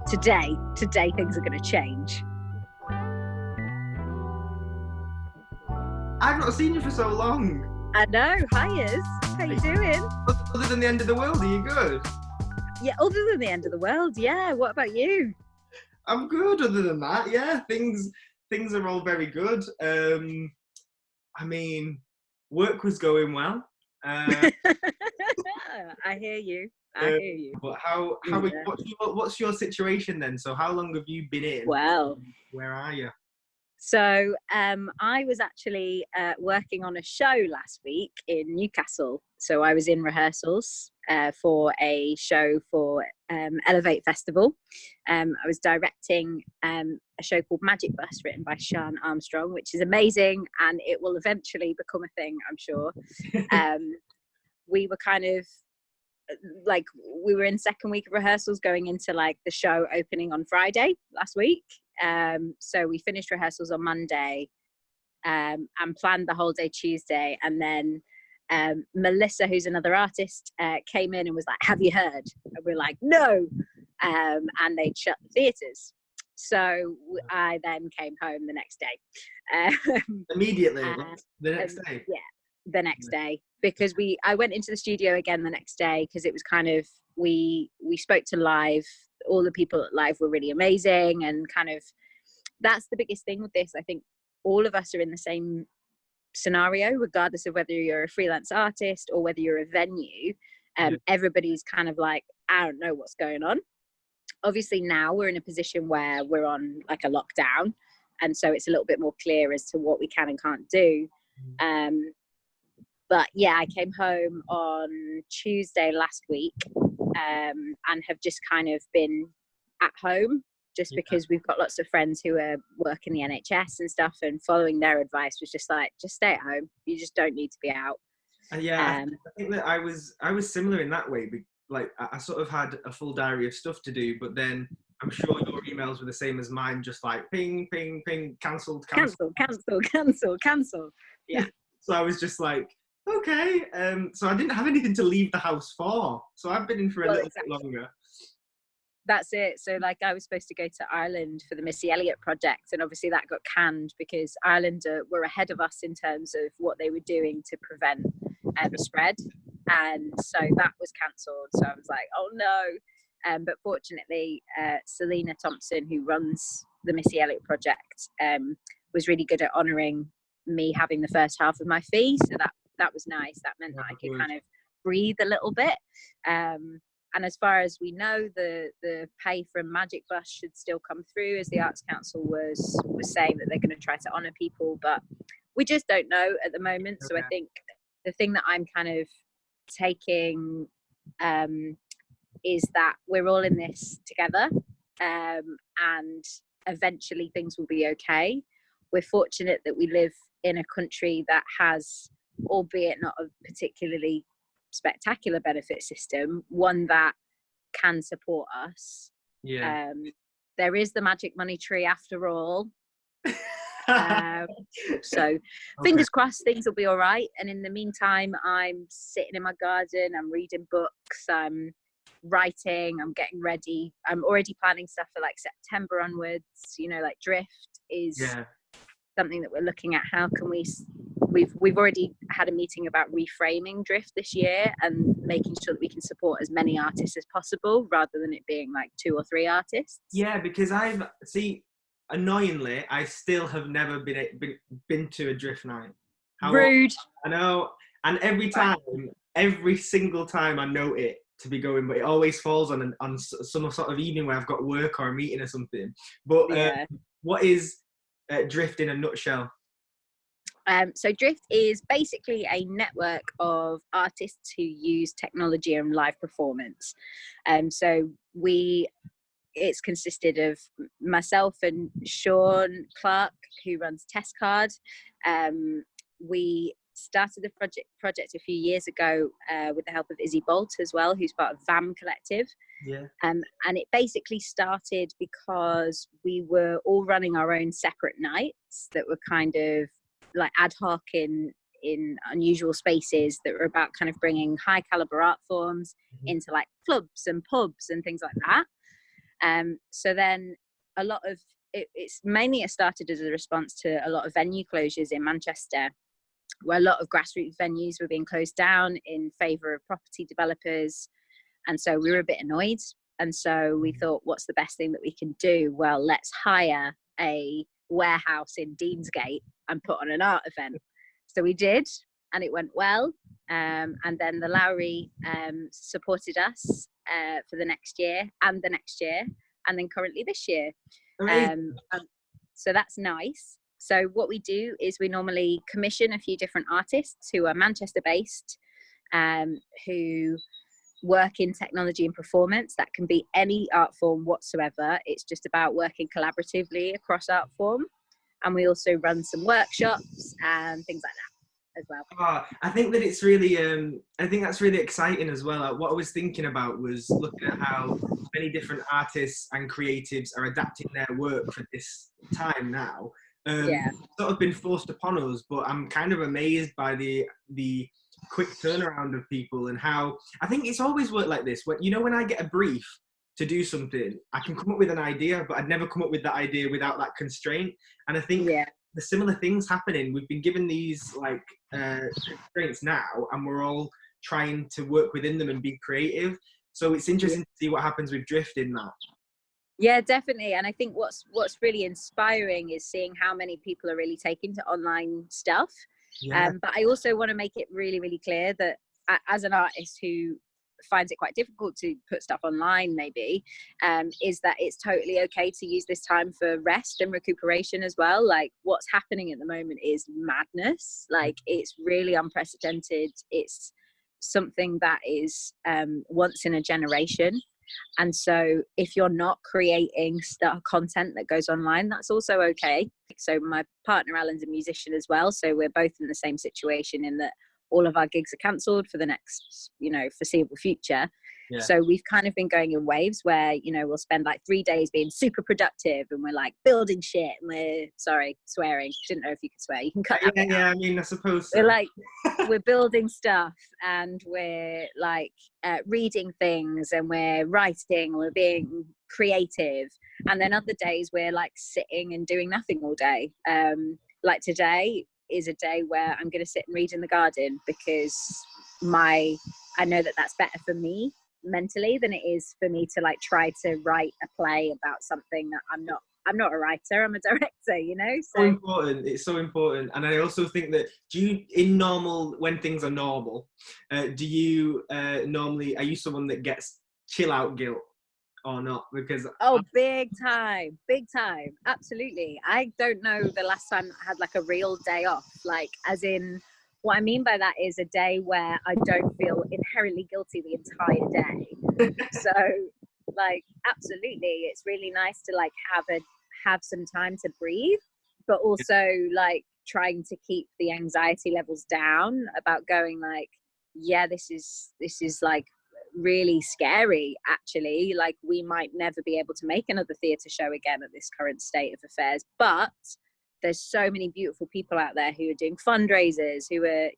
today things are going to change. I've not seen you for so long. I know. Hiya. How you doing? Other than the end of the world, are you good? Yeah, other than the end of the world, yeah. What about you? I'm good. Other than that, yeah, things are all very good. I mean, work was going well. I hear you. I hear you. But how are you, what's your situation then? So how long have you been in? Well, where are you? So I was actually working on a show last week in Newcastle. So I was in rehearsals for a show for Elevate Festival. I was directing a show called Magic Bus, written by Sean Armstrong, which is amazing, and it will eventually become a thing, I'm sure. We were kind of we were in second week of rehearsals going into like the show opening on Friday last week. So we finished rehearsals on Monday and planned the whole day Tuesday, and then Melissa, who's another artist, came in and was like, "Have you heard?" And we're like, "No," and they'd shut the theatres. So I then came home the next day. Immediately, the next day. Yeah, the next day, because I went into the studio again the next day, because it was kind of we spoke to Live. All the people at Live were really amazing, and kind of that's the biggest thing with this. I think all of us are in the same scenario, regardless of whether you're a freelance artist or whether you're a venue. Everybody's kind of like, I don't know what's going on. Obviously now we're in a position where we're on like a lockdown, and so it's a little bit more clear as to what we can and can't do. But yeah, I came home on Tuesday last week and have just kind of been at home, just because we've got lots of friends who are working the NHS and stuff, and following their advice was just like, just stay at home. You just don't need to be out. I think that I was similar in that way. Like I sort of had a full diary of stuff to do, but then I'm sure your emails were the same as mine, just like ping, ping, ping, cancelled. Yeah. So I was just like, okay. So I didn't have anything to leave the house for. So I've been in for a little bit longer. That's it. So like I was supposed to go to Ireland for the Missy Elliott project, and obviously that got canned because Ireland were ahead of us in terms of what they were doing to prevent the spread. And so that was cancelled. So I was like, oh no. But fortunately, Selena Thompson, who runs the Missy Elliott project, was really good at honouring me having the first half of my fee. So that was nice. That meant that I could kind of breathe a little bit. And as far as we know, the pay from Magic Bus should still come through, as the Arts Council was saying that they're going to try to honour people, but we just don't know at the moment. So I think the thing that I'm kind of taking is that we're all in this together, and eventually things will be okay. We're fortunate that we live in a country that has, albeit not a particularly spectacular benefit system, one that can support us. There is the magic money tree after all. So fingers crossed things will be all right, and in the meantime I'm sitting in my garden, I'm reading books, I'm writing, I'm getting ready, I'm already planning stuff for like September onwards. Like Drift is something that we're looking at. How can we've already had a meeting about reframing Drift this year and making sure that we can support as many artists as possible, rather than it being like 2 or 3 artists. Because annoyingly, I still have never been to a Drift night. Rude. I know, and every single time I note it to be going, but it always falls on some sort of evening where I've got work or a meeting or something. But what is Drift in a nutshell? So Drift is basically a network of artists who use technology and live performance. So it's consisted of myself and Sean Clark, who runs Test Card. We started the project a few years ago with the help of Izzy Bolt as well, who's part of VAM Collective. And it basically started because we were all running our own separate nights that were kind of like ad hoc in unusual spaces, that were about kind of bringing high caliber art forms into like clubs and pubs and things like that. So then a lot of it's mainly started as a response to a lot of venue closures in Manchester, where a lot of grassroots venues were being closed down in favour of property developers. And so we were a bit annoyed. And so we thought, what's the best thing that we can do? Well, let's hire a warehouse in Deansgate and put on an art event. So we did, and it went well. And then the Lowry supported us for the next year and the next year, and then currently this year. So that's nice. So what we do is we normally commission a few different artists who are Manchester based, who work in technology and performance. That can be any art form whatsoever. It's just about working collaboratively across art form. And we also run some workshops and things like that as well. I think that it's really, I think that's really exciting as well. What I was thinking about was looking at how many different artists and creatives are adapting their work for this time now. Sort of been forced upon us, but I'm kind of amazed by the quick turnaround of people, and how I think it's always worked like this. When I get a brief to do something, I can come up with an idea, but I'd never come up with that idea without that constraint. And I think the similar things happening. We've been given these constraints now, and we're all trying to work within them and be creative. So it's interesting to see what happens with Drift in that. Yeah, definitely. And I think what's really inspiring is seeing how many people are really taking to online stuff. But I also want to make it really, really clear that as an artist who finds it quite difficult to put stuff online, maybe, is that it's totally okay to use this time for rest and recuperation as well. Like, what's happening at the moment is madness. Like, it's really unprecedented. It's something that is once in a generation. And so if you're not creating content that goes online, that's also okay. So my partner Alan's a musician as well, so we're both in the same situation in that all of our gigs are cancelled for the next foreseeable future. So we've kind of been going in waves where we'll spend like 3 days being super productive, and we're like building shit, and we're swearing, didn't know if you could swear, you can cut that out. I mean, I suppose so. We're like we're building stuff, and we're like reading things, and we're writing, we're being creative. And then other days we're like sitting and doing nothing all day. Like today is a day where I'm going to sit and read in the garden, because I know that that's better for me mentally than it is for me to like try to write a play about something that I'm not a writer, I'm a director, so important. It's so important. And I also think that when things are normal, do you normally, are you someone that gets chill out guilt or not? Because big time, absolutely. I don't know the last time I had like a real day off, like as in, what I mean by that is a day where I don't feel inherently guilty the entire day. So like, absolutely, it's really nice to like have some time to breathe, but also like trying to keep the anxiety levels down about going like, this is like really scary, actually. Like, we might never be able to make another theatre show again at this current state of affairs, but there's so many beautiful people out there who are doing fundraisers, who are,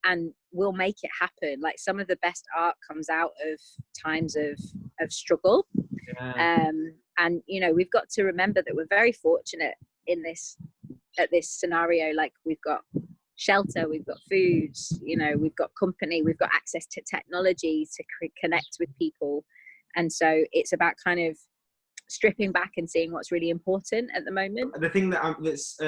and will make it happen. Like, some of the best art comes out of times of struggle. And we've got to remember that we're very fortunate at this scenario. Like, we've got shelter, we've got food, we've got company, we've got access to technology to connect with people. And so it's about kind of stripping back and seeing what's really important at the moment. The thing that's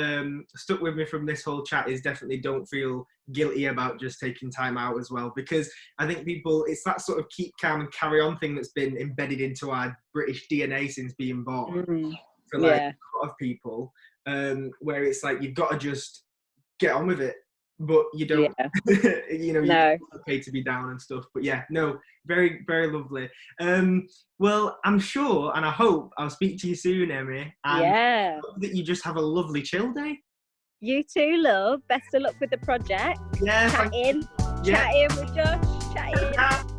stuck with me from this whole chat is definitely don't feel guilty about just taking time out as well, because I think it's that sort of keep calm and carry on thing that's been embedded into our British DNA since being born for like a lot of people, where it's like you've got to just get on with it, but you don't you're okay to be down and stuff. But very, very lovely. Well, I'm sure and I hope I'll speak to you soon, Emmy, and I hope that you just have a lovely chill day. You too, love. Best of luck with the project. Chattin with Josh. Chattin.